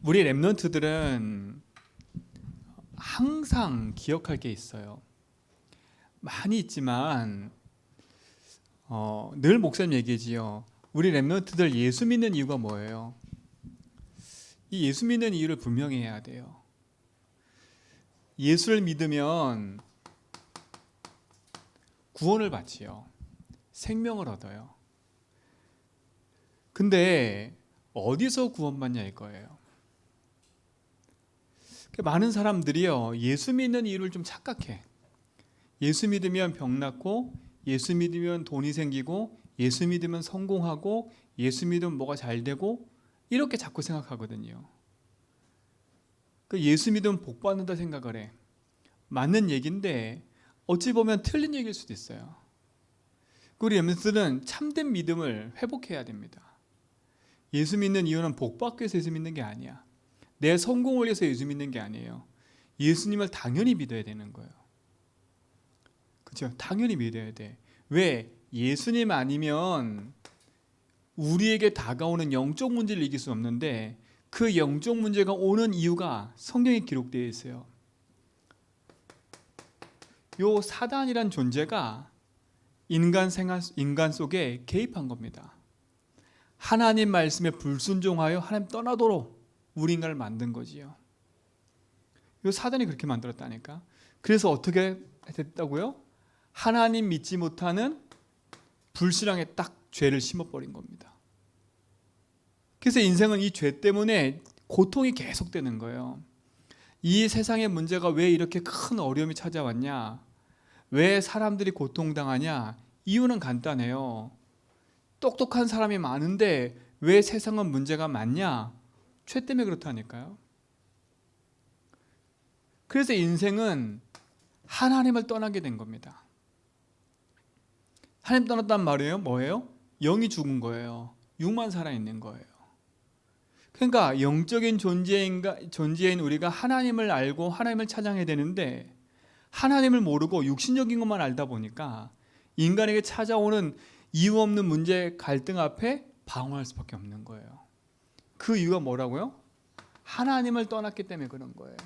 우리 랩런트들은 항상 기억할 게 있어요. 많이 있지만 늘 목사님 얘기지요. 우리 랩런트들 예수 믿는 이유가 뭐예요? 이 예수 믿는 이유를 분명히 해야 돼요. 예수를 믿으면 구원을 받지요. 생명을 얻어요. 근데 어디서 구원받냐 이거예요. 많은 사람들이요, 예수 믿는 이유를 좀 착각해. 예수 믿으면 병 낫고, 예수 믿으면 돈이 생기고, 예수 믿으면 성공하고, 예수 믿으면 뭐가 잘 되고, 이렇게 자꾸 생각하거든요. 예수 믿으면 복 받는다 생각을 해. 맞는 얘기인데 어찌 보면 틀린 얘기일 수도 있어요. 우리 렘넌트는 참된 믿음을 회복해야 됩니다. 예수 믿는 이유는 복 받기 위해서 예수 믿는 게 아니야. 내 성공을 위해서 예수 믿는 게 아니에요. 예수님을 당연히 믿어야 되는 거예요. 그렇죠? 당연히 믿어야 돼. 왜? 예수님 아니면 우리에게 다가오는 영적 문제를 이길 수 없는데, 그 영적 문제가 오는 이유가 성경에 기록되어 있어요. 요 사단이란 존재가 인간 속에 개입한 겁니다. 하나님 말씀에 불순종하여 하나님 떠나도록 우리 인간을 만든 거지요. 요 사단이 그렇게 만들었다니까. 그래서 어떻게 됐다고요? 하나님 믿지 못하는 불신앙에 딱 죄를 심어버린 겁니다. 그래서 인생은 이 죄 때문에 고통이 계속되는 거예요. 이 세상의 문제가 왜 이렇게 큰 어려움이 찾아왔냐? 왜 사람들이 고통당하냐? 이유는 간단해요. 똑똑한 사람이 많은데 왜 세상은 문제가 많냐? 죄 때문에 그렇다니까요. 그래서 인생은 하나님을 떠나게 된 겁니다. 하나님 떠났단 말이에요. 뭐예요? 영이 죽은 거예요. 육만 살아있는 거예요. 그러니까 영적인 존재인 우리가 하나님을 알고 하나님을 찬양해야 되는데, 하나님을 모르고 육신적인 것만 알다 보니까 인간에게 찾아오는 이유 없는 문제, 갈등 앞에 방어할 수밖에 없는 거예요. 그 이유가 뭐라고요? 하나님을 떠났기 때문에 그런 거예요.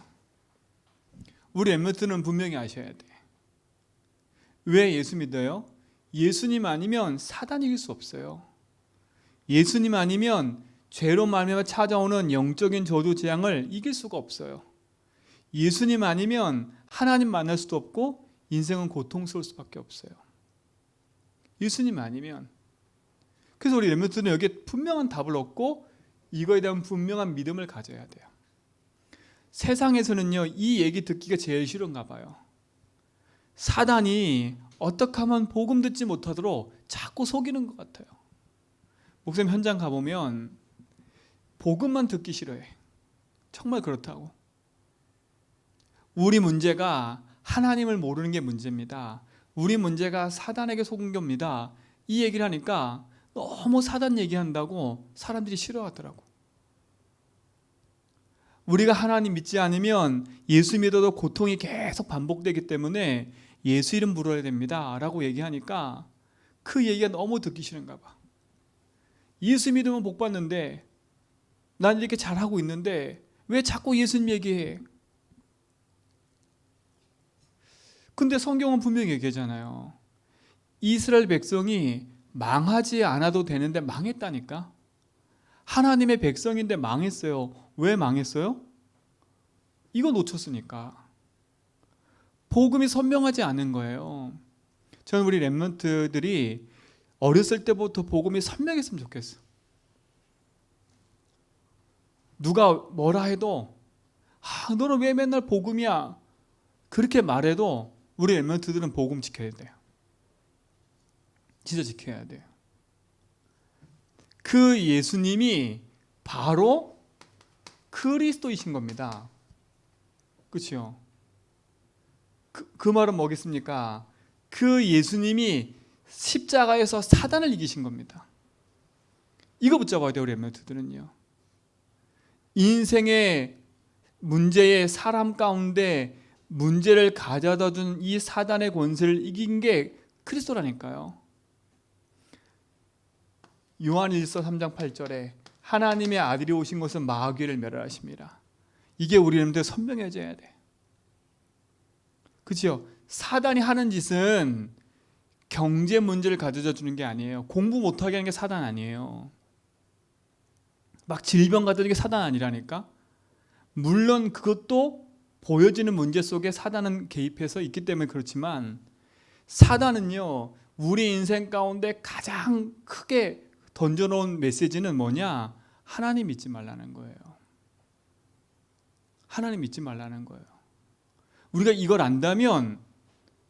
우리 엠머트는 분명히 아셔야 돼. 왜 예수 믿어요? 예수님 아니면 사단이 이길 수 없어요. 예수님 아니면 죄로 말미암아 찾아오는 영적인 저주 재앙을 이길 수가 없어요. 예수님 아니면 하나님 만날 수도 없고 인생은 고통스러울 수밖에 없어요. 예수님 아니면. 그래서 우리 렘넌트는 여기에 분명한 답을 얻고 이거에 대한 분명한 믿음을 가져야 돼요. 세상에서는요, 이 얘기 듣기가 제일 싫은가 봐요. 사단이 어떻게 하면 복음 듣지 못하도록 자꾸 속이는 것 같아요. 목사님 현장 가보면 복음만 듣기 싫어해. 정말 그렇다고. 우리 문제가 하나님을 모르는 게 문제입니다. 우리 문제가 사단에게 속은 겁니다. 이 얘기를 하니까 너무 사단 얘기한다고 사람들이 싫어하더라고. 우리가 하나님 믿지 않으면 예수 믿어도 고통이 계속 반복되기 때문에 예수 이름 부르어야 됩니다 라고 얘기하니까 그 얘기가 너무 듣기 싫은가 봐. 예수 믿으면 복 받는데, 난 이렇게 잘하고 있는데 왜 자꾸 예수님 얘기해? 근데 성경은 분명히 얘기하잖아요. 이스라엘 백성이 망하지 않아도 되는데 망했다니까. 하나님의 백성인데 망했어요. 왜 망했어요? 이거 놓쳤으니까. 복음이 선명하지 않은 거예요. 저는 우리 렘넌트들이 어렸을 때부터 복음이 선명했으면 좋겠어. 누가 뭐라 해도 너는 왜 맨날 복음이야? 그렇게 말해도 우리 렘넌트들은 복음 지켜야 돼요. 진짜 지켜야 돼요. 그 예수님이 바로 그리스도이신 겁니다. 그렇죠? 그 말은 뭐겠습니까? 그 예수님이 십자가에서 사단을 이기신 겁니다. 이거 붙잡아야 돼요, 우리 렘넌트들은요. 인생의 문제의 사람 가운데 문제를 가져다 준 이 사단의 권세를 이긴 게 그리스도라니까요. 요한일서 3장 8절에 하나님의 아들이 오신 것은 마귀를 멸하십니다. 이게 우리 여러분들 선명해져야 돼. 그렇죠? 사단이 하는 짓은 경제 문제를 가져다 주는 게 아니에요. 공부 못하게 하는 게 사단 아니에요. 막 질병 가져다주는 게 사단 아니라니까. 물론 그것도 보여지는 문제 속에 사단은 개입해서 있기 때문에 그렇지만, 사단은요 우리 인생 가운데 가장 크게 던져놓은 메시지는 뭐냐? 하나님 믿지 말라는 거예요. 하나님 믿지 말라는 거예요. 우리가 이걸 안다면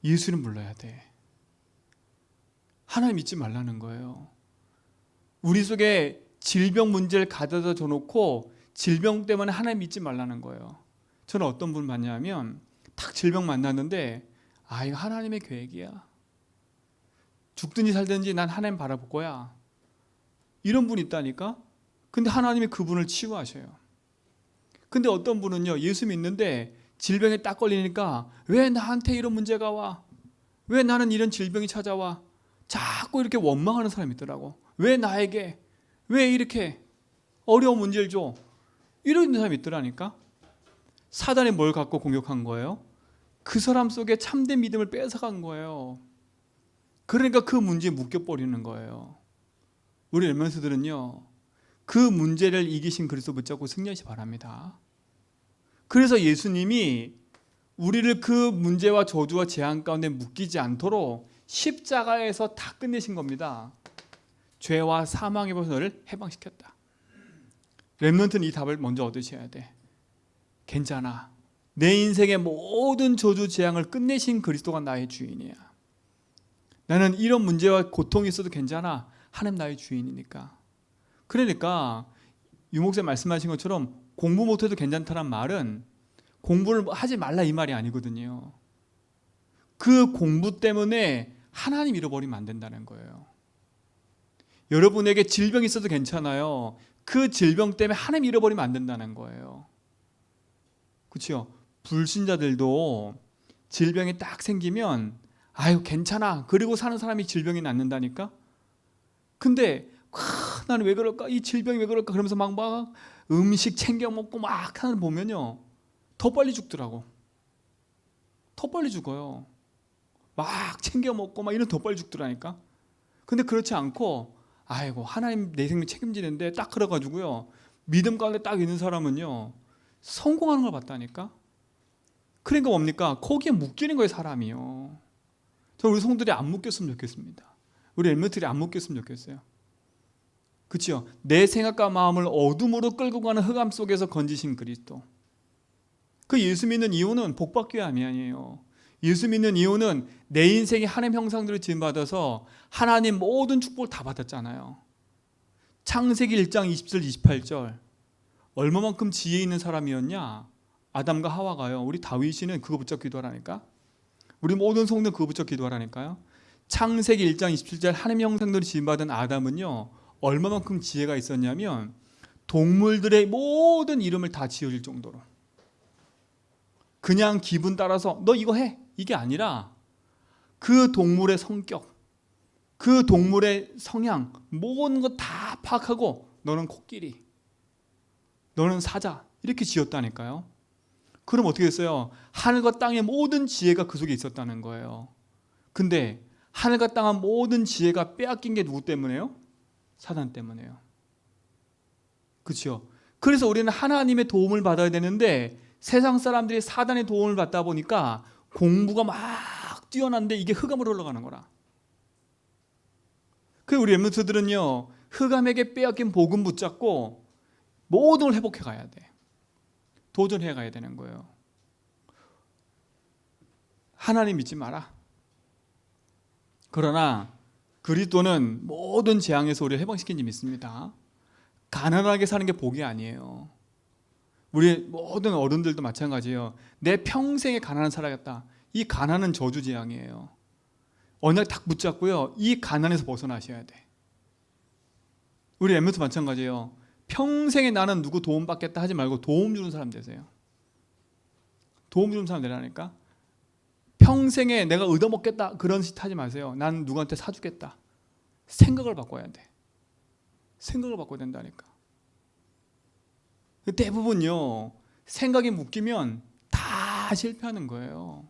예수를 불러야 돼. 하나님 믿지 말라는 거예요. 우리 속에 질병 문제를 가져다 줘놓고 질병 때문에 하나님 믿지 말라는 거예요. 저는 어떤 분 만나면 딱 질병 만났는데, 아 이거 하나님의 계획이야. 죽든지 살든지 난 하나님 바라볼 거야. 이런 분이 있다니까. 근데 하나님이 그분을 치유하셔요. 근데 어떤 분은요 예수 믿는데 질병에 딱 걸리니까 왜 나한테 이런 문제가 와? 왜 나는 이런 질병이 찾아와? 자꾸 이렇게 원망하는 사람이 있더라고. 왜 나에게? 왜 이렇게 어려운 문제를 줘? 이런 사람이 있더라니까. 사단이 뭘 갖고 공격한 거예요? 그 사람 속에 참된 믿음을 뺏어간 거예요. 그러니까 그 문제에 묶여버리는 거예요. 우리 렘넌트들은요 그 문제를 이기신 그리스도 붙잡고 승리하시 바랍니다. 그래서 예수님이 우리를 그 문제와 저주와 재앙 가운데 묶이지 않도록 십자가에서 다 끝내신 겁니다. 죄와 사망의 법에서 너를 해방시켰다. 렘넌트는 이 답을 먼저 얻으셔야 돼. 괜찮아. 내 인생의 모든 저주 재앙을 끝내신 그리스도가 나의 주인이야. 나는 이런 문제와 고통이 있어도 괜찮아. 하나님 나의 주인이니까. 그러니까 유목사님 말씀하신 것처럼 공부 못해도 괜찮다는 말은 공부를 하지 말라 이 말이 아니거든요. 그 공부 때문에 하나님 잃어버리면 안 된다는 거예요. 여러분에게 질병이 있어도 괜찮아요. 그 질병 때문에 하나님 잃어버리면 안 된다는 거예요. 그렇죠? 불신자들도 질병이 딱 생기면 아유 괜찮아 그리고 사는 사람이 질병이 낫는다니까. 근데 나는 왜 그럴까? 이 질병이 왜 그럴까? 그러면서 막 음식 챙겨 먹고 막 하는 거 보면요 더 빨리 죽더라고. 더 빨리 죽어요. 막 챙겨 먹고 막 이런 더 빨리 죽더라니까. 근데 그렇지 않고 아이고 하나님 내 생명 책임지는데 딱 그래가지고요 믿음 가운데 딱 있는 사람은요 성공하는 걸 봤다니까. 그러니까 뭡니까? 거기에 묶이는 거예요 사람이요. 저 우리 성들이 안 묶였으면 좋겠습니다. 우리 렘넌트들이 안 묶였으면 좋겠어요. 그렇죠? 내 생각과 마음을 어둠으로 끌고 가는 흑암 속에서 건지신 그리스도. 그 예수 믿는 이유는 복받기 위함이 아니에요. 예수 믿는 이유는 내 인생이 하나님 형상대로 지음받아서 하나님 모든 축복을 다 받았잖아요. 창세기 1장 27, 28절 얼마만큼 지혜 있는 사람이었냐? 아담과 하와가요. 우리 다윗이는 그거 붙잡고 기도하라니까. 우리 모든 성도는 그거 붙잡고 기도하라니까요. 창세기 1장 27절 하나님 형상대로 지음받은 아담은요 얼마만큼 지혜가 있었냐면 동물들의 모든 이름을 다 지어줄 정도로. 그냥 기분 따라서 너 이거 해 이게 아니라 그 동물의 성격, 그 동물의 성향 모든 거 다 파악하고 너는 코끼리, 너는 사자 이렇게 지었다니까요. 그럼 어떻게 됐어요? 하늘과 땅의 모든 지혜가 그 속에 있었다는 거예요. 근데 하늘과 땅의 모든 지혜가 빼앗긴 게 누구 때문에요? 사단 때문에요. 그렇죠? 그래서 우리는 하나님의 도움을 받아야 되는데 세상 사람들이 사단의 도움을 받다 보니까 공부가 막 뛰어난데 이게 흑암으로 흘러가는 거라. 그래서 우리 렘넌트들은요 흑암에게 빼앗긴 복음 붙잡고 모든 걸 회복해 가야 돼. 도전해 가야 되는 거예요. 하나님 믿지 마라. 그러나 그리스도는 모든 재앙에서 우리를 해방시킨 줄 믿습니다. 가난하게 사는 게 복이 아니에요. 우리 모든 어른들도 마찬가지예요. 내 평생에 가난한 살아야겠다. 이 가난은 저주 재앙이에요. 언약 딱 붙잡고요. 이 가난에서 벗어나셔야 돼. 우리 렘넌트 마찬가지예요. 평생에 나는 누구 도움 받겠다 하지 말고 도움 주는 사람 되세요. 도움 주는 사람 되라니까. 평생에 내가 얻어먹겠다 그런 짓 하지 마세요. 난 누구한테 사주겠다. 생각을 바꿔야 돼. 생각을 바꿔야 된다니까. 대부분요, 생각이 묶이면 다 실패하는 거예요.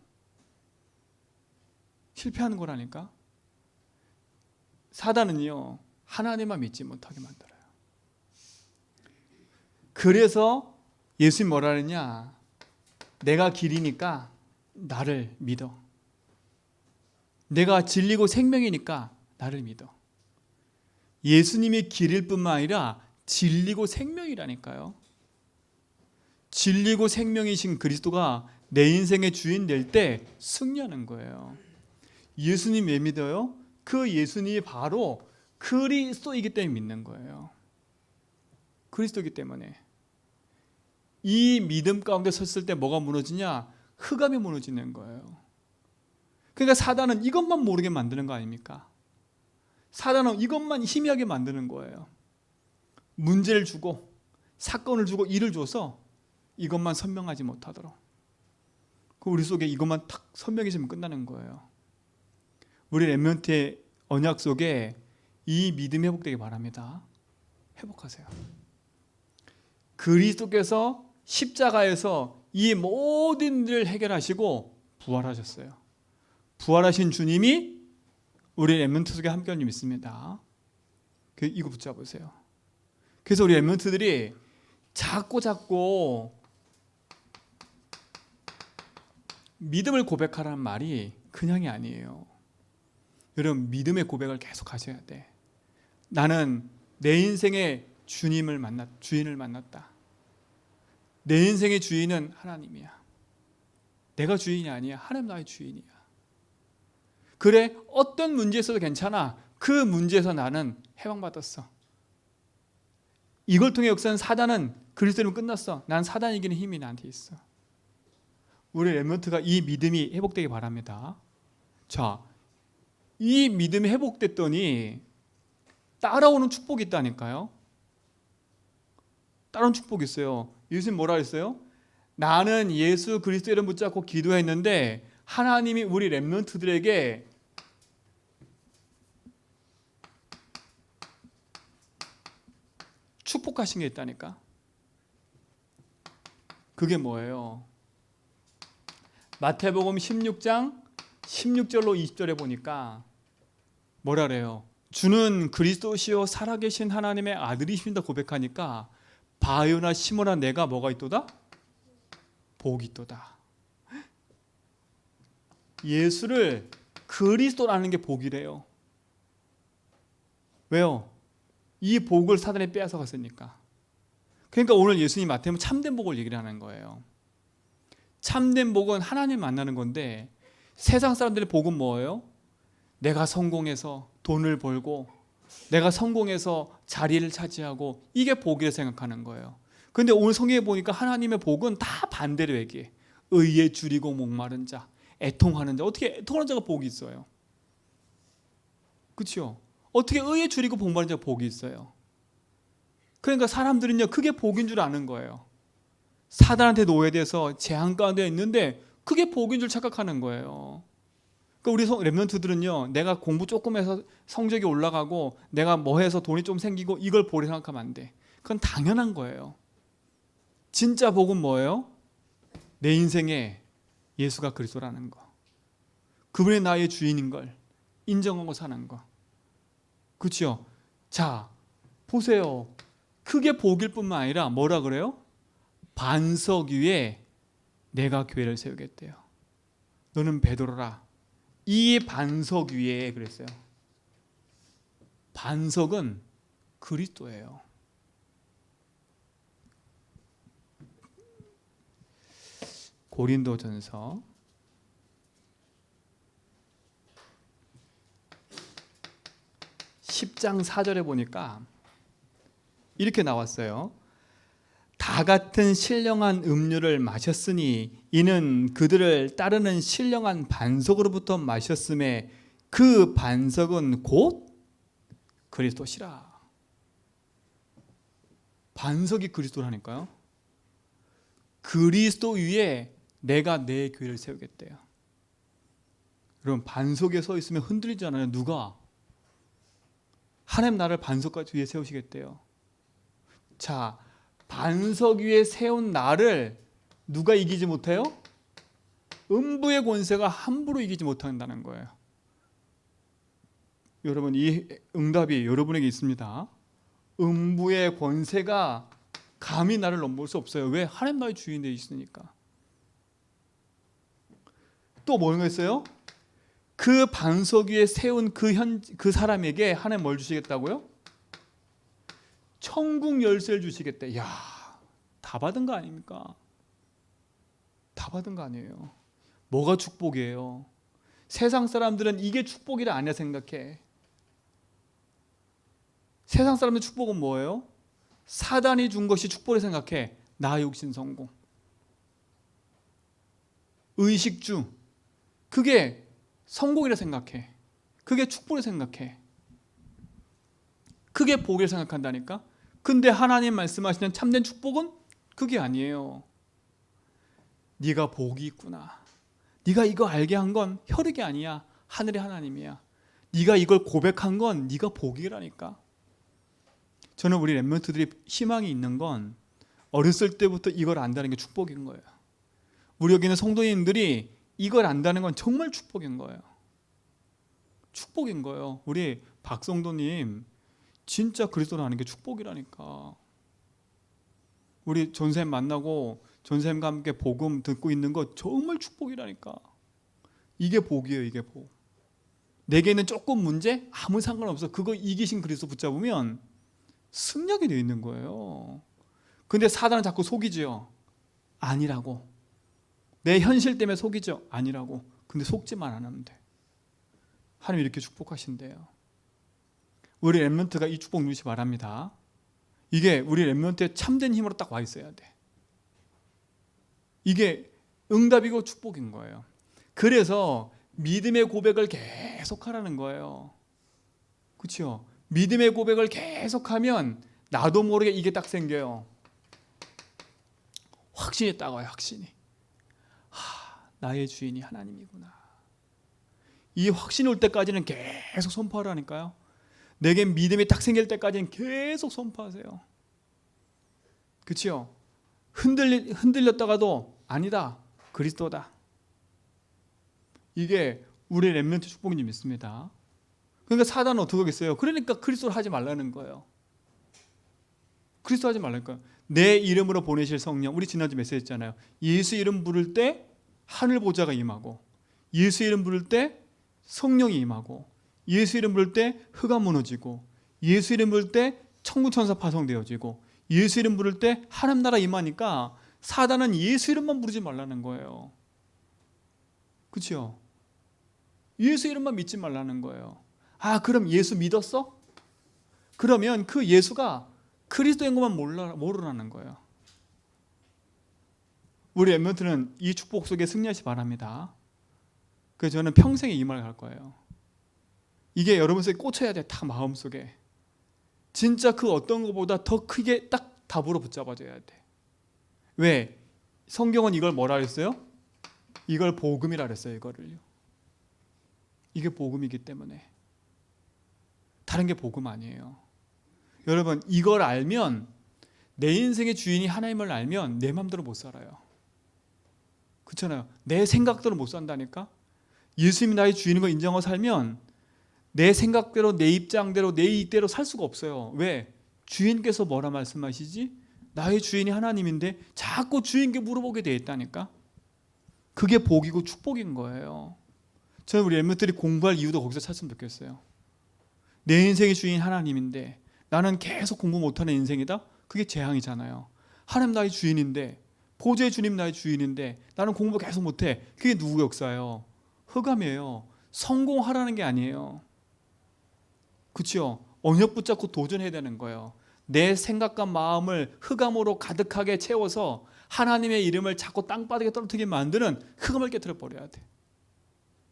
실패하는 거라니까. 사단은요, 하나님만 믿지 못하게 만들어요. 그래서 예수님 뭐라 그러냐? 내가 길이니까 나를 믿어. 내가 진리고 생명이니까 나를 믿어. 예수님이 길일 뿐만 아니라 진리고 생명이라니까요. 진리고 생명이신 그리스도가 내 인생의 주인 될 때 승리하는 거예요. 예수님 왜 믿어요? 그 예수님이 바로 그리스도이기 때문에 믿는 거예요. 그리스도이기 때문에. 이 믿음 가운데 섰을 때 뭐가 무너지냐? 흑암이 무너지는 거예요. 그러니까 사단은 이것만 모르게 만드는 거 아닙니까? 사단은 이것만 희미하게 만드는 거예요. 문제를 주고 사건을 주고 일을 줘서 이것만 선명하지 못하도록. 그 우리 속에 이것만 탁 선명해지면 끝나는 거예요. 우리 렘넌트의 언약 속에 이 믿음이 회복되기 바랍니다. 회복하세요. 그리스도께서 십자가에서 이 모든 일을 해결하시고 부활하셨어요. 부활하신 주님이 우리 렘넌트 속에 함께하는 줄 믿습니다. 이거 붙잡으세요. 그래서 우리 렘넌트들이 자꾸 믿음을 고백하라는 말이 그냥이 아니에요. 여러분, 믿음의 고백을 계속 하셔야 돼. 나는 내 인생의 주인을 만났다. 내 인생의 주인은 하나님이야. 내가 주인이 아니야. 하나님 나의 주인이야. 그래, 어떤 문제에 있어도 괜찮아. 그 문제에서 나는 해방받았어. 이걸 통해 역사는 사단은 그리스도는 끝났어. 난 사단 이기는 힘이 나한테 있어. 우리 렘넌트가 이 믿음이 회복되기 바랍니다. 자, 이 믿음이 회복됐더니 따라오는 축복이 있다니까요. 따라오는 축복이 있어요. 예수님 뭐라 했어요? 나는 예수 그리스도 이름 붙잡고 기도했는데 하나님이 우리 렘넌트들에게 축복하신 게 있다니까. 그게 뭐예요? 마태복음 16장 16절로 20절에 보니까 뭐라 그래요? 주는 그리스도시요 살아계신 하나님의 아들이십니다 고백하니까 바요나 시몬아 내가 뭐가 있도다? 복이 있도다. 예수를 그리스도라는 게 복이래요. 왜요? 이 복을 사단이 빼앗아 갔으니까. 그러니까 오늘 예수님 마태복음 참된 복을 얘기를 하는 거예요. 참된 복은 하나님 만나는 건데 세상 사람들의 복은 뭐예요? 내가 성공해서 돈을 벌고 내가 성공해서 자리를 차지하고 이게 복이라 생각하는 거예요. 그런데 오늘 성경에 보니까 하나님의 복은 다 반대로 얘기해. 의에 줄이고 목마른 자, 애통하는 자. 어떻게 애통하는 자가 복이 있어요? 그렇죠? 어떻게 의에 줄이고 목마른 자가 복이 있어요? 그러니까 사람들은요 그게 복인 줄 아는 거예요. 사단한테 노예돼서 재앙 가운데 있는데 그게 복인 줄 착각하는 거예요. 그러니까 우리 렘넌트들은요 내가 공부 조금 해서 성적이 올라가고 내가 뭐 해서 돈이 좀 생기고 이걸 복이라 생각하면 안 돼. 그건 당연한 거예요. 진짜 복은 뭐예요? 내 인생에 예수가 그리스도라는 거, 그분이 나의 주인인 걸 인정하고 사는 거. 그렇죠? 자 보세요. 그게 복일 뿐만 아니라 뭐라 그래요? 반석 위에 내가 교회를 세우겠대요. 너는 베드로라. 이 반석 위에 그랬어요. 반석은 그리스도예요. 고린도전서 10장 4절에 보니까 이렇게 나왔어요. 다 같은 신령한 음료를 마셨으니 이는 그들을 따르는 신령한 반석으로부터 마셨음에 그 반석은 곧 그리스도시라. 반석이 그리스도라니까요. 그리스도 위에 내가 내 교회를 세우겠대요. 여러분 반석에 서 있으면 흔들리잖아요. 누가? 하나님 나라를 반석까지 위에 세우시겠대요. 자, 반석 위에 세운 나를 누가 이기지 못해요? 음부의 권세가 함부로 이기지 못한다는 거예요. 여러분, 이 응답이 여러분에게 있습니다. 음부의 권세가 감히 나를 넘볼 수 없어요. 왜? 하나님 나의 주인이 되어 있으니까. 또 뭐가 있어요? 그 반석 위에 세운 그 사람에게 하나님 뭘 주시겠다고요? 천국 열쇠를 주시겠대. 야, 다 받은 거 아닙니까? 다 받은 거 아니에요. 뭐가 축복이에요? 세상 사람들은 이게 축복이라 아니야 생각해. 세상 사람들 축복은 뭐예요? 사단이 준 것이 축복을 생각해. 나 육신 성공, 의식주, 그게 성공이라 생각해. 그게 축복을 생각해. 그게 복을 생각한다니까. 근데 하나님 말씀하시는 참된 축복은 그게 아니에요. 네가 복이 있구나. 네가 이거 알게 한 건 혈육이 아니야. 하늘의 하나님이야. 네가 이걸 고백한 건 네가 복이라니까. 저는 우리 렘넌트들이 희망이 있는 건 어렸을 때부터 이걸 안다는 게 축복인 거예요. 우리 여기 있는 성도님들이 이걸 안다는 건 정말 축복인 거예요. 축복인 거예요. 우리 박성도님 진짜 그리스도를 아는 게 축복이라니까. 우리 전쌤 만나고 전쌤과 함께 복음 듣고 있는 거 정말 축복이라니까. 이게 복이에요. 이게 복. 내게는 조금 문제? 아무 상관없어. 그거 이기신 그리스도 붙잡으면 승리하게 되어 있는 거예요. 근데 사단은 자꾸 속이죠. 아니라고. 내 현실 때문에 속이죠. 아니라고. 근데 속지만 않으면 돼. 하나님 이렇게 축복하신대요. 우리 렘넌트가 이 축복 누리시 바랍니다. 이게 우리 렘넌트의 참된 힘으로 딱 와 있어야 돼. 이게 응답이고 축복인 거예요. 그래서 믿음의 고백을 계속 하라는 거예요. 그렇죠? 믿음의 고백을 계속하면 나도 모르게 이게 딱 생겨요. 확신이 딱 와요. 확신이. 나의 주인이 하나님이구나. 이 확신이 올 때까지는 계속 선포하라니까요. 내게 믿음이 딱 생길 때까지는 계속 선포하세요. 그렇죠? 흔들렸다가도 아니다. 그리스도다. 이게 우리 렘넌트 축복인 줄 믿습니다. 그러니까 사단은 어떻게 하겠어요? 그러니까 그리스도를 하지 말라는 거예요. 그리스도 하지 말라는 거예요. 내 이름으로 보내실 성령. 우리 지난주 메시지 했잖아요. 예수 이름 부를 때 하늘 보좌가 임하고, 예수 이름 부를 때 성령이 임하고, 예수 이름 부를 때 흑암 무너지고, 예수 이름 부를 때 천군 천사 파송되어지고, 예수 이름 부를 때 하나님 나라 임하니까 사단은 예수 이름만 부르지 말라는 거예요. 그렇죠? 예수 이름만 믿지 말라는 거예요. 그럼 예수 믿었어? 그러면 그 예수가 그리스도인 것만 모르라는 거예요. 우리 렘넌트는 이 축복 속에 승리하시 바랍니다. 그래서 저는 평생에 이 말 할 거예요. 이게 여러분 속에 꽂혀야 돼. 다 마음속에. 진짜 그 어떤 것보다 더 크게 딱 답으로 붙잡아줘야 돼. 왜? 성경은 이걸 뭐라 그랬어요? 이걸 복음이라 그랬어요. 이거를요. 이게 복음이기 때문에. 다른 게 복음 아니에요. 여러분, 이걸 알면, 내 인생의 주인이 하나님을 알면 내 마음대로 못 살아요. 그렇잖아요. 내 생각대로 못 산다니까. 예수님이 나의 주인인 걸 인정하고 살면 내 생각대로, 내 입장대로, 내 이대로 살 수가 없어요. 왜? 주인께서 뭐라 말씀하시지? 나의 주인이 하나님인데 자꾸 주인께 물어보게 돼 있다니까. 그게 복이고 축복인 거예요. 저는 우리 렘넌트들이 공부할 이유도 거기서 찾으면 좋겠어요. 내 인생의 주인 하나님인데 나는 계속 공부 못하는 인생이다? 그게 재앙이잖아요. 하나님 나의 주인인데, 보좌의 주님 나의 주인인데 나는 공부 계속 못해. 그게 누구 역사예요? 흑암이에요. 성공하라는 게 아니에요. 그렇죠? 언역 붙잡고 도전해야 되는 거예요. 내 생각과 마음을 흑암으로 가득하게 채워서 하나님의 이름을 자꾸 땅바닥에 떨어뜨리게 만드는 흑암을 깨트려 버려야 돼.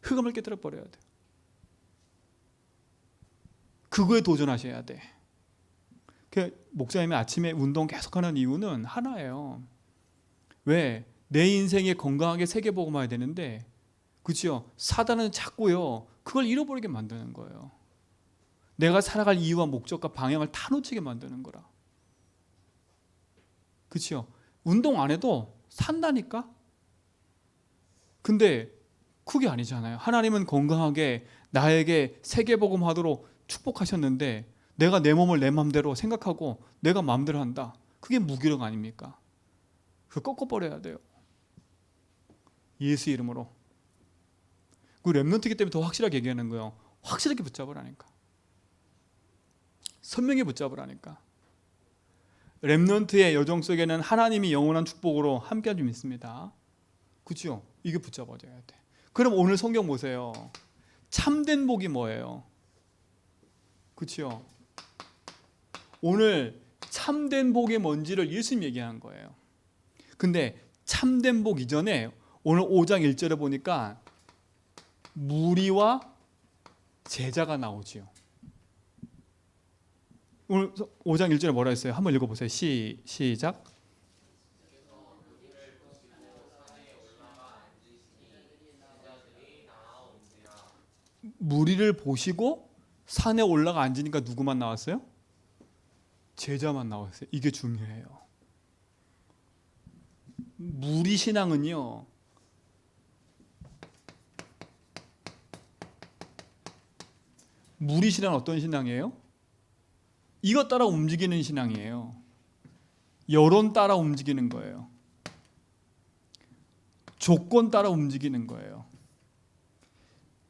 흑암을 깨트려 버려야 돼. 그거에 도전하셔야 돼. 목사님이 아침에 운동 계속하는 이유는 하나예요. 왜? 내 인생에 건강하게 세계복음화해야 되는데, 그렇죠? 사단은 자꾸요 그걸 잃어버리게 만드는 거예요. 내가 살아갈 이유와 목적과 방향을 다 놓치게 만드는 거라. 그렇죠? 운동 안 해도 산다니까. 근데 그게 아니잖아요. 하나님은 건강하게 나에게 세계복음 하도록 축복하셨는데 내가 내 몸을 내 마음대로 생각하고 내가 마음대로 한다. 그게 무기력 아닙니까? 그거 꺾어버려야 돼요. 예수 이름으로. 그 렘넌트이기 때문에 더 확실하게 얘기하는 거예요. 확실하게 붙잡으라니까. 선명히 붙잡으라니까. 렘넌트의 여정 속에는 하나님이 영원한 축복으로 함께한 줄 믿습니다. 그렇죠? 이게 붙잡아줘야 돼. 그럼 오늘 성경 보세요. 참된 복이 뭐예요? 그렇죠? 오늘 참된 복이 뭔지를 예수님 얘기한 거예요. 근데 참된 복 이전에 오늘 5장 1절에 보니까 무리와 제자가 나오지요. 오늘 5장 1절에 뭐라 했어요? 한번 읽어보세요. 시작. 무리를 보시고 산에 올라가 앉으니까 누구만 나왔어요? 제자만 나왔어요. 이게 중요해요. 무리 신앙은요, 무리 신앙은 어떤 신앙이에요? 이것 따라 움직이는 신앙이에요. 여론 따라 움직이는 거예요. 조건 따라 움직이는 거예요.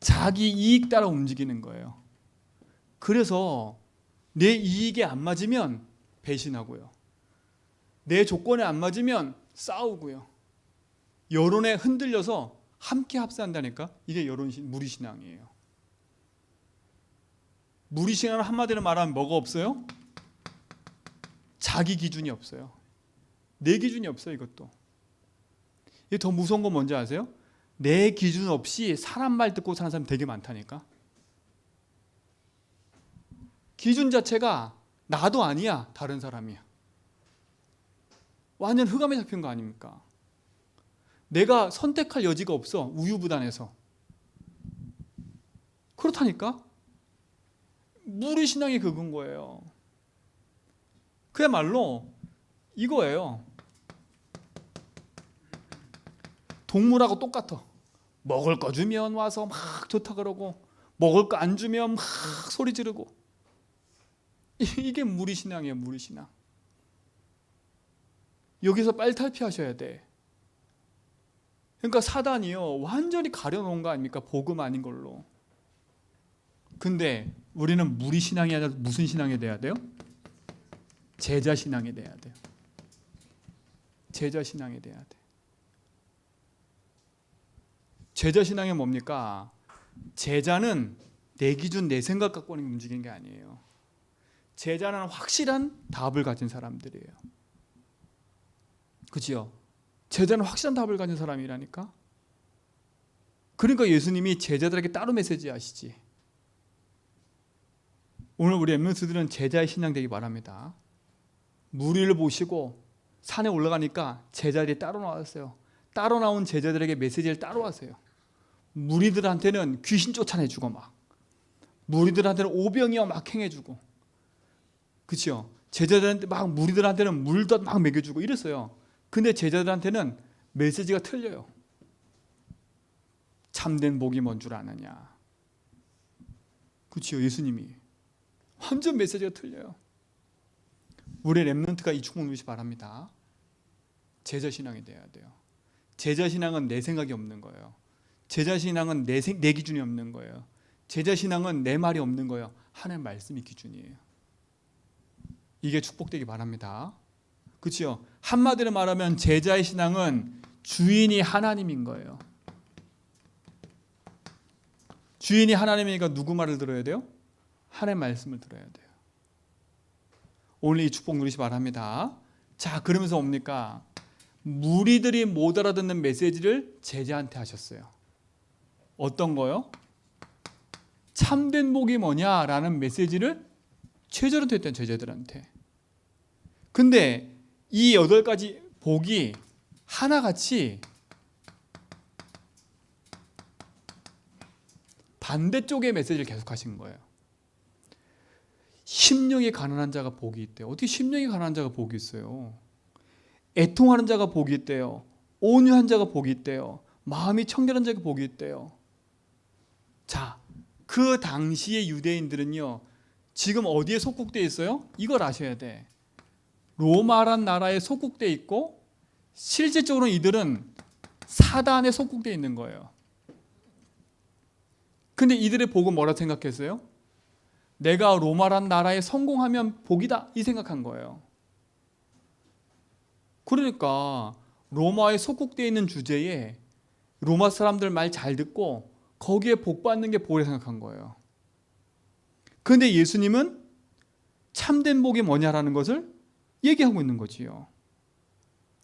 자기 이익 따라 움직이는 거예요. 그래서 내 이익에 안 맞으면 배신하고요. 내 조건에 안 맞으면 싸우고요. 여론에 흔들려서 함께 합세한다니까. 이게 무리신앙이에요. 무리신앙은 한마디로 말하면 뭐가 없어요? 자기 기준이 없어요. 내 기준이 없어요. 이것도. 이게 더 무서운 건 뭔지 아세요? 내 기준 없이 사람 말 듣고 사는 사람 되게 많다니까. 기준 자체가 나도 아니야, 다른 사람이야. 완전 흑암에 잡힌 거 아닙니까? 내가 선택할 여지가 없어, 우유부단해서. 그렇다니까. 무리신앙이 그건 거예요. 그야말로 이거예요. 동물하고 똑같아. 먹을 거 주면 와서 막 좋다 그러고, 먹을 거 안 주면 막 소리 지르고. 이게 무리신앙이에요. 무리신앙. 여기서 빨리 탈피하셔야 돼. 그러니까 사단이요, 완전히 가려놓은 거 아닙니까? 복음 아닌 걸로. 근데 우리는 무리신앙이 아니라 무슨 신앙이 돼야 돼요? 제자신앙이 돼야 돼요. 제자신앙이 돼야 돼. 제자신앙이 뭡니까? 제자는 내 기준, 내 생각 갖고는 움직이는 게 아니에요. 제자는 확실한 답을 가진 사람들이에요. 그치요? 제자는 확실한 답을 가진 사람이라니까. 그러니까 예수님이 제자들에게 따로 메시지 하시지. 오늘 우리 엠런스들은 제자의 신앙 되기 바랍니다. 무리를 보시고 산에 올라가니까 제자들이 따로 나왔어요. 따로 나온 제자들에게 메시지를 따로 하세요. 무리들한테는 귀신 쫓아내주고 막, 무리들한테는 오병이어 막 행해주고, 그렇죠? 제자들한테 막, 무리들한테는 물도 막 먹여주고 이랬어요. 근데 제자들한테는 메시지가 틀려요. 참된 복이 뭔 줄 아느냐. 그렇죠? 예수님이 완전 메시지가 틀려요. 우리 렘넌트가 이 축복 누리시 바랍니다. 제자신앙이 돼야 돼요. 제자신앙은 내 생각이 없는 거예요. 제자신앙은 내 기준이 없는 거예요. 제자신앙은 내 말이 없는 거예요. 하나님 말씀이 기준이에요. 이게 축복되기 바랍니다. 그렇죠? 한마디로 말하면 제자의 신앙은 주인이 하나님인 거예요. 주인이 하나님이니까 누구 말을 들어야 돼요? 하나님 말씀을 들어야 돼요. 오늘 이 축복 누리시 바랍니다. 자, 그러면서 뭡니까? 무리들이 못 알아듣는 메시지를 제자한테 하셨어요. 어떤 거요? 참된 복이 뭐냐라는 메시지를 최저한테 했던 제자들한테. 근데 이 8가지 복이 하나같이 반대쪽의 메시지를 계속 하신 거예요. 심령이 가난한 자가 복이 있대요. 어떻게 심령이 가난한 자가 복이 있어요? 애통하는 자가 복이 있대요. 온유한 자가 복이 있대요. 마음이 청결한 자가 복이 있대요. 자, 그 당시의 유대인들은요, 지금 어디에 속국되어 있어요? 이걸 아셔야 돼. 로마란 나라에 속국되어 있고 실질적으로 이들은 사단에 속국되어 있는 거예요. 근데 이들의 복은 뭐라 생각했어요? 내가 로마란 나라에 성공하면 복이다 이 생각한 거예요. 그러니까 로마에 속국되어 있는 주제에 로마 사람들 말 잘 듣고 거기에 복 받는 게 복이라 생각한 거예요. 그런데 예수님은 참된 복이 뭐냐라는 것을 얘기하고 있는 거지요.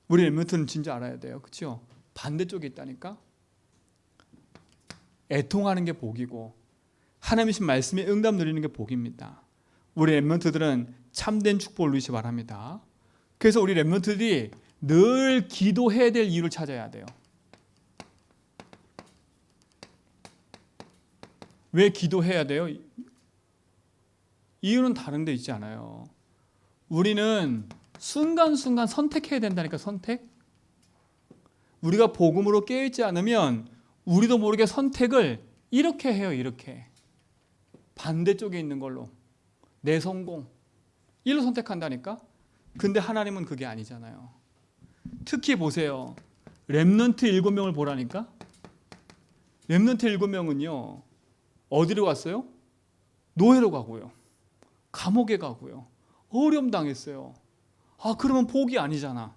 우리 렘넌트는 진짜 알아야 돼요. 그렇죠? 반대쪽에 있다니까. 애통하는 게 복이고 하나님이신 말씀에 응답 누리는 게 복입니다. 우리 렘넌트들은 참된 축복을 누리시 바랍니다. 그래서 우리 렘넌트들이 늘 기도해야 될 이유를 찾아야 돼요. 왜 기도해야 돼요? 이유는 다른 데 있지 않아요. 우리는 순간순간 선택해야 된다니까. 선택. 우리가 복음으로 깨어있지 않으면 우리도 모르게 선택을 이렇게 해요. 이렇게 반대쪽에 있는 걸로 내 성공 일로 선택한다니까. 근데 하나님은 그게 아니잖아요. 특히 보세요. 렘넌트 7명을 보라니까. 렘넌트 7명은요 어디로 갔어요? 노예로 가고요, 감옥에 가고요, 어려움 당했어요. 아, 그러면 복이 아니잖아.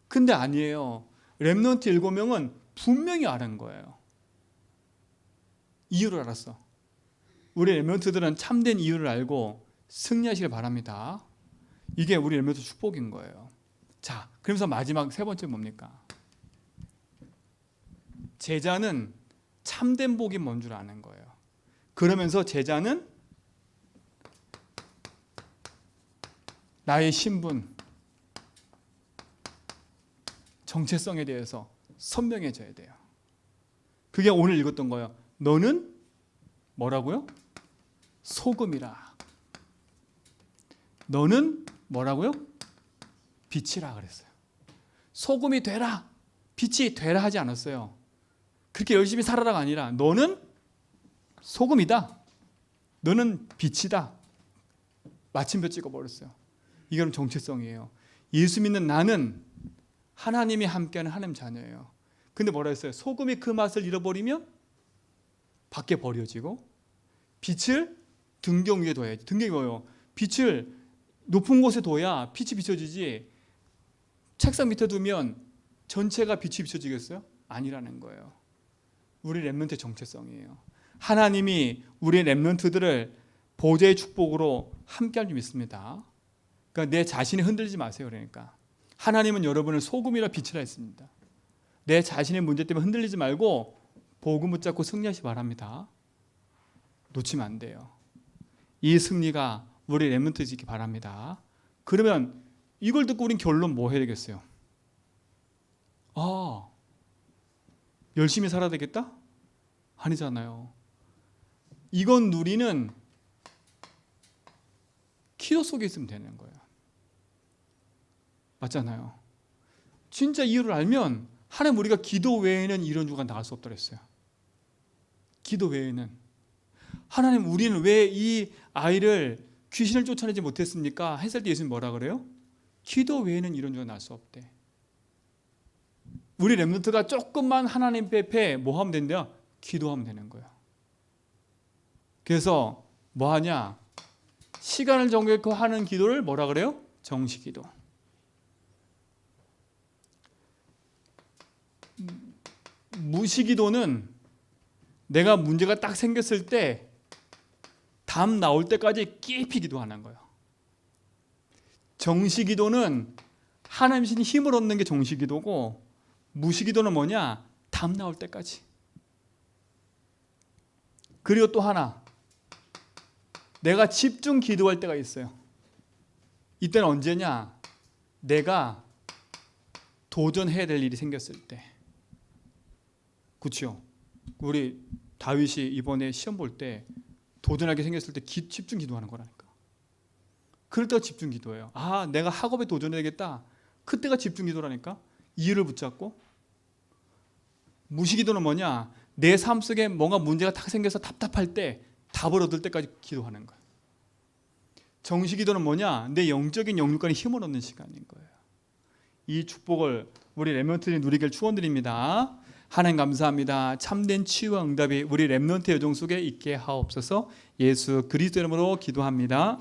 근데 아니에요. 렘넌트 7명은 분명히 아는 거예요. 이유를 알았어. 우리 렘넌트들은 참된 이유를 알고 승리하시길 바랍니다. 이게 우리 렘넌트 축복인 거예요. 자, 그러면서 마지막 세 번째 뭡니까? 제자는 참된 복이 뭔 줄 아는 거예요. 그러면서 제자는 나의 신분, 정체성에 대해서 선명해져야 돼요. 그게 오늘 읽었던 거예요. 너는 뭐라고요? 소금이라. 너는 뭐라고요? 빛이라 그랬어요. 소금이 되라, 빛이 되라 하지 않았어요. 그렇게 열심히 살아라가 아니라 너는 소금이다, 너는 빛이다. 마침표 찍어버렸어요. 이건 정체성이에요. 예수 믿는 나는 하나님이 함께하는 하나님 자녀예요. 근데 뭐라 했어요? 소금이 그 맛을 잃어버리면 밖에 버려지고 빛을 등경 위에 둬야지. 등경이 뭐예요? 빛을 높은 곳에 둬야 빛이 비춰지지 책상 밑에 두면 전체가 빛이 비춰지겠어요? 아니라는 거예요. 우리 렘넌트의 정체성이에요. 하나님이 우리 렘넌트들을 보좌의 축복으로 함께할 줄 믿습니다. 그러니까 내 자신이 흔들리지 마세요. 그러니까 하나님은 여러분을 소금이라 빛이라 했습니다. 내 자신의 문제 때문에 흔들리지 말고 복음 붙잡고 승리하시 바랍니다. 놓치면 안 돼요. 이 승리가 우리 렘넌트에 있기 바랍니다. 그러면 이걸 듣고 우린 결론 뭐 해야 되겠어요? 아, 열심히 살아야 되겠다? 아니잖아요. 이건 누리는 기도 속에 있으면 되는 거예요. 맞잖아요. 진짜 이유를 알면 하나님, 우리가 기도 외에는 이런 주가 나갈 수 없다 그랬어요. 기도 외에는. 하나님, 우리는 왜 이 아이를 귀신을 쫓아내지 못했습니까? 했을 때 예수님 뭐라 그래요? 기도 외에는 이런 주가 날 수 없대. 우리 렘넌트가 조금만 하나님 앞에 뭐 하면 된대요? 기도하면 되는 거예요. 그래서 뭐 하냐? 시간을 정해서 하는 기도를 뭐라 그래요? 정시기도. 무시기도는 내가 문제가 딱 생겼을 때 답 나올 때까지 깊이 기도하는 거예요. 정시기도는 하나님신 힘을 얻는 게 정시기도고, 무시기도는 뭐냐? 답 나올 때까지. 그리고 또 하나, 내가 집중 기도할 때가 있어요. 이때는 언제냐? 내가 도전해야 될 일이 생겼을 때. 그렇죠? 우리 다윗이 이번에 시험 볼 때 도전하게 생겼을 때 집중 기도하는 거라니까. 그럴 때가 집중 기도예요. 아, 내가 학업에 도전해야겠다. 그때가 집중기도라니까. 이유를 붙잡고. 무시기도는 뭐냐? 내 삶 속에 뭔가 문제가 딱 생겨서 답답할 때 답을 얻을 때까지 기도하는 거야. 정시기도는 뭐냐? 내 영적인 영육간에 힘을 얻는 시간인 거예요. 이 축복을 우리 렘넌트들이 누리길 축원드립니다. 하나님 감사합니다. 참된 치유와 응답이 우리 렘넌트 여정 속에 있게 하옵소서. 예수 그리스도 이름으로 기도합니다.